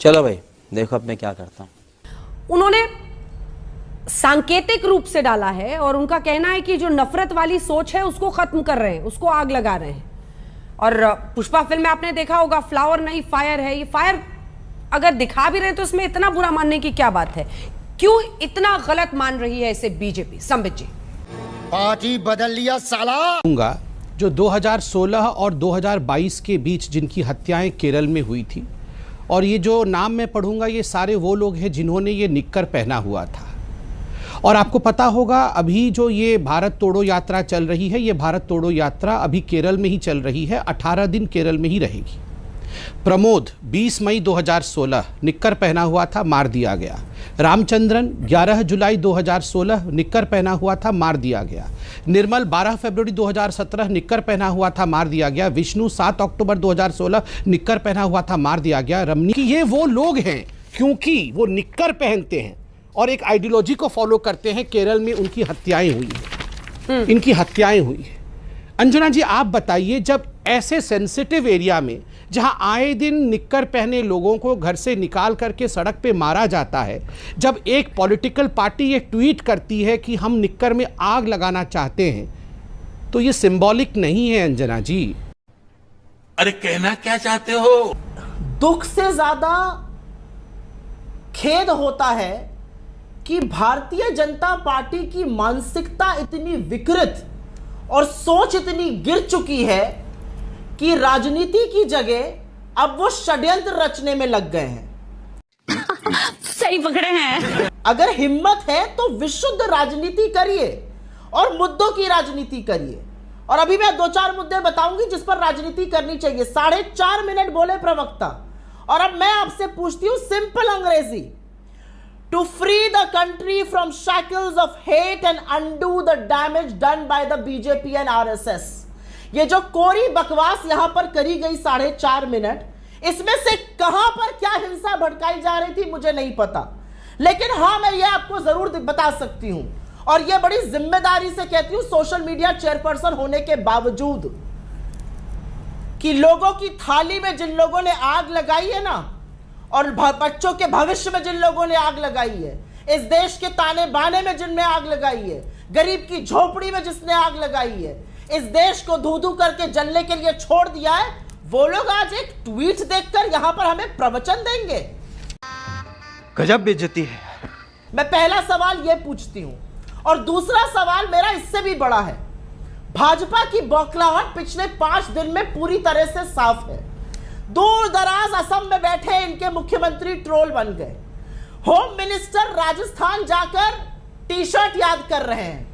चलो भाई देखो अब मैं क्या करता हूँ। उन्होंने सांकेतिक रूप से डाला है और उनका कहना है कि जो नफरत वाली सोच है उसको खत्म कर रहे हैं, उसको आग लगा रहे हैं। और पुष्पा फिल्म में आपने देखा होगा फ्लावर नहीं फायर है। ये फायर अगर दिखा भी रहे तो इसमें इतना बुरा मानने की क्या बात है? क्यों इतना गलत मान रही है इसे बीजेपी? संबित जी। पार्टी बदल लिया साला। जो 2016 और 2022 के बीच जिनकी हत्याएं केरल में हुई थी, और ये जो नाम मैं पढ़ूंगा ये सारे वो लोग हैं जिन्होंने ये निक्कर पहना हुआ था। और आपको पता होगा अभी जो ये भारत तोड़ो यात्रा चल रही है, ये भारत तोड़ो यात्रा अभी केरल में ही चल रही है, 18 दिन केरल में ही रहेगी। प्रमोद 20 मई 2016 निक्कर पहना हुआ था, मार दिया गया। रामचंद्रन 11 जुलाई 2016 निक्कर पहना हुआ था, मार दिया गया। निर्मल 12 फरवरी 2017 निक्कर पहना हुआ था, मार दिया गया। विष्णु 7 अक्टूबर 2016 निक्कर पहना हुआ था, मार दिया गया। रमनी, ये वो लोग हैं क्योंकि वो निक्कर पहनते हैं और एक आइडियोलॉजी को फॉलो करते हैं। केरल में उनकी हत्याएं हुई हैं, इनकी हत्याएं हुई हैं। अंजना जी आप बताइए, जब ऐसे सेंसिटिव एरिया में जहां आए दिन निक्कर पहने लोगों को घर से निकाल करके सड़क पे मारा जाता है, जब एक पॉलिटिकल पार्टी ये ट्वीट करती है कि हम निक्कर में आग लगाना चाहते हैं, तो ये सिंबॉलिक नहीं है अंजना जी? अरे कहना क्या चाहते हो? दुख से ज्यादा खेद होता है कि भारतीय जनता पार्टी की मानसिकता इतनी विकृत और सोच इतनी गिर चुकी है कि राजनीति की जगह अब वो षड्यंत्र रचने में लग गए हैं। सही पकड़े हैं। अगर हिम्मत है तो विशुद्ध राजनीति करिए और मुद्दों की राजनीति करिए। और अभी मैं 2-4 मुद्दे बताऊंगी जिस पर राजनीति करनी चाहिए। 4.5 मिनट बोले प्रवक्ता, और अब मैं आपसे पूछती हूं सिंपल अंग्रेजी। To free the country from shackles of hate and undo the damage done by the BJP and RSS. ये जो कोरी बकवास यहां पर करी गई 4.5 मिनट, इसमें से कहां पर क्या हिंसा भड़काई जा रही थी मुझे नहीं पता, लेकिन हां मैं ये आपको जरूर बता सकती हूं, और ये बड़ी जिम्मेदारी से कहती हूं सोशल मीडिया चेयरपर्सन होने के बावजूद, कि लोगों की थाली में जिन लोगों ने आग लगाई है ना, और बच्चों के भविष्य में जिन लोगों ने आग लगाई है, इस देश के ताने बाने में जिनने आग लगाई है, गरीब की झोपड़ी में जिसने आग लगाई है, इस देश को धू धू करके जलने के लिए छोड़ दिया है, वो लोग आज एक ट्वीट देखकर यहां पर हमें प्रवचन देंगे। गजब बेइज्जती है। मैं पहला सवाल यह पूछती हूं, और दूसरा सवाल मेरा इससे भी बड़ा है। भाजपा की बौखलाहट पिछले 5 दिन में पूरी तरह से साफ है। दूर दराज असम में बैठे इनके मुख्यमंत्री ट्रोल बन गए। होम मिनिस्टर राजस्थान जाकर टी शर्ट याद कर रहे हैं।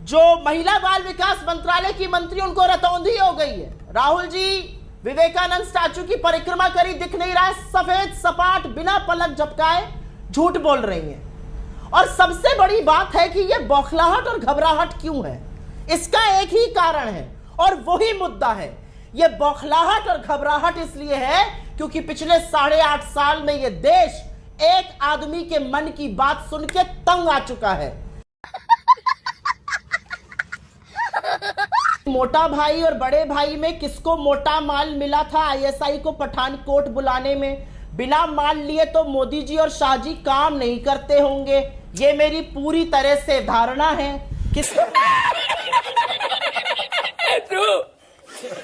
जो महिला बाल विकास मंत्रालय की मंत्री उनको रतौंधी हो गई है। राहुल जी विवेकानंद स्टैचू की परिक्रमा करी, दिख नहीं रहा है, सफेद सपाट बिना पलक झपकाए झूठ बोल रही हैं। और सबसे बड़ी बात है कि यह बौखलाहट और घबराहट क्यों है, इसका एक ही कारण है और वही मुद्दा है। यह बौखलाहट और घबराहट इसलिए है क्योंकि पिछले 8.5 साल में यह देश एक आदमी के मन की बात सुन के तंग आ चुका है। मोटा भाई और बड़े भाई में किसको मोटा माल मिला था आईएसआई को पठानकोट बुलाने में? बिना माल लिए तो मोदी जी और शाह जी काम नहीं करते होंगे, ये मेरी पूरी तरह से धारणा है।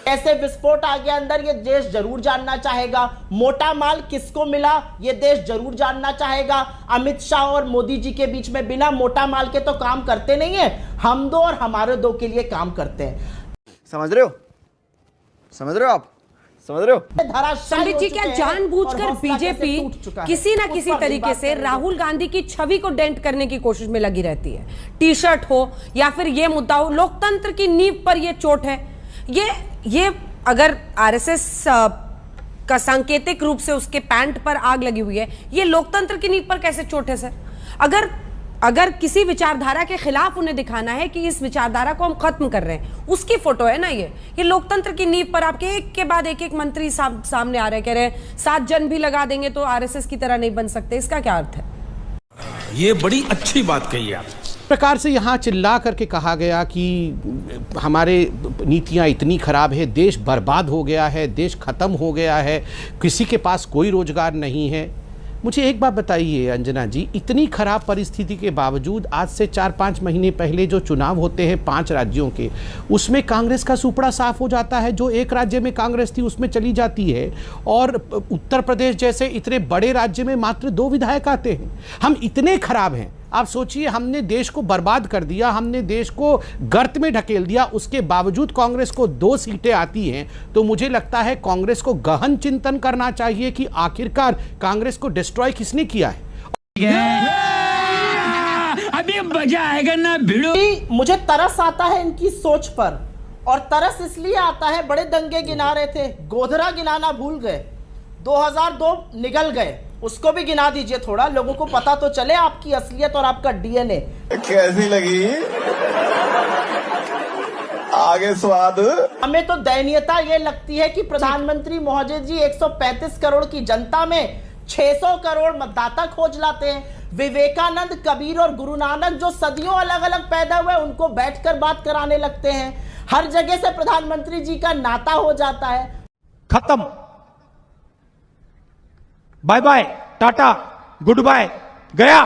ऐसे विस्फोट आ गया अंदर, ये देश जरूर जानना चाहेगा। मोटा माल किसको मिला ये देश जरूर जानना चाहेगा। अमित शाह और मोदी जी के बीच में बिना मोटा माल के तो काम करते नहीं है, हम दो और हमारे दो के लिए काम करते हैं। समझ रहे हो? समझ रहे हो आप? समझ रहे हो? संबित जी, क्या जानबूझकर बीजेपी किसी ना किसी तरीके से राहुल गांधी की छवि को डेंट करने की कोशिश में लगी रहती है? टी शर्ट हो या फिर ये मुद्दा हो, लोकतंत्र की नींव पर यह चोट है। ये अगर आरएसएस का सांकेतिक रूप से उसके पैंट पर आग लगी हुई है, ये लोकतंत्र की नींव पर कैसे चोट है सर? अगर किसी विचारधारा के खिलाफ उन्हें दिखाना है कि इस विचारधारा को हम खत्म कर रहे हैं, उसकी फोटो है ना ये लोकतंत्र की नींव पर आपके एक के बाद एक मंत्री सामने आ रहे हैं, कह रहे हैं 7 जन भी लगा देंगे तो आरएसएस की तरह नहीं बन सकते। इसका क्या अर्थ है? ये बड़ी अच्छी बात कही आप। प्रकार से यहाँ चिल्ला करके कहा गया कि हमारे नीतियाँ इतनी खराब है, देश बर्बाद हो गया है, देश खत्म हो गया है, किसी के पास कोई रोजगार नहीं है। मुझे एक बात बताइए अंजना जी, इतनी खराब परिस्थिति के बावजूद आज से 4-5 महीने पहले जो चुनाव होते हैं 5 राज्यों के, उसमें कांग्रेस का सुपड़ा साफ हो जाता है। जो एक राज्य में कांग्रेस थी उसमें चली जाती है, और उत्तर प्रदेश जैसे इतने बड़े राज्य में मात्र 2 विधायक आते हैं। हम इतने खराब हैं, आप सोचिए, हमने देश को बर्बाद कर दिया, हमने देश को गर्त में ढकेल दिया, उसके बावजूद कांग्रेस को 2 सीटें आती हैं। तो मुझे लगता है कांग्रेस को गहन चिंतन करना चाहिए कि आखिरकार कांग्रेस को डिस्ट्रॉय किसने किया है। अभी मजा आएगा ना भिड़ो। मुझे तरस आता है इनकी सोच पर, और तरस इसलिए आता है, बड़े दंगे गिना रहे थे, गोधरा गिनाना भूल गए, 2002 निगल गए, उसको भी गिना दीजिए थोड़ा, लोगों को पता तो चले आपकी असलियत और आपका डीएनए कैसी लगी आगे स्वाद। हमें तो दयनीयता ये लगती है कि प्रधानमंत्री महोदय जी 135 करोड़ की जनता में 600 करोड़ मतदाता खोज लाते हैं। विवेकानंद, कबीर और गुरु नानक जो सदियों अलग अलग पैदा हुए, उनको बैठकर बात कराने लगते हैं। हर जगह से प्रधानमंत्री जी का नाता हो जाता है। खत्म, bye bye, tata, goodbye, गया।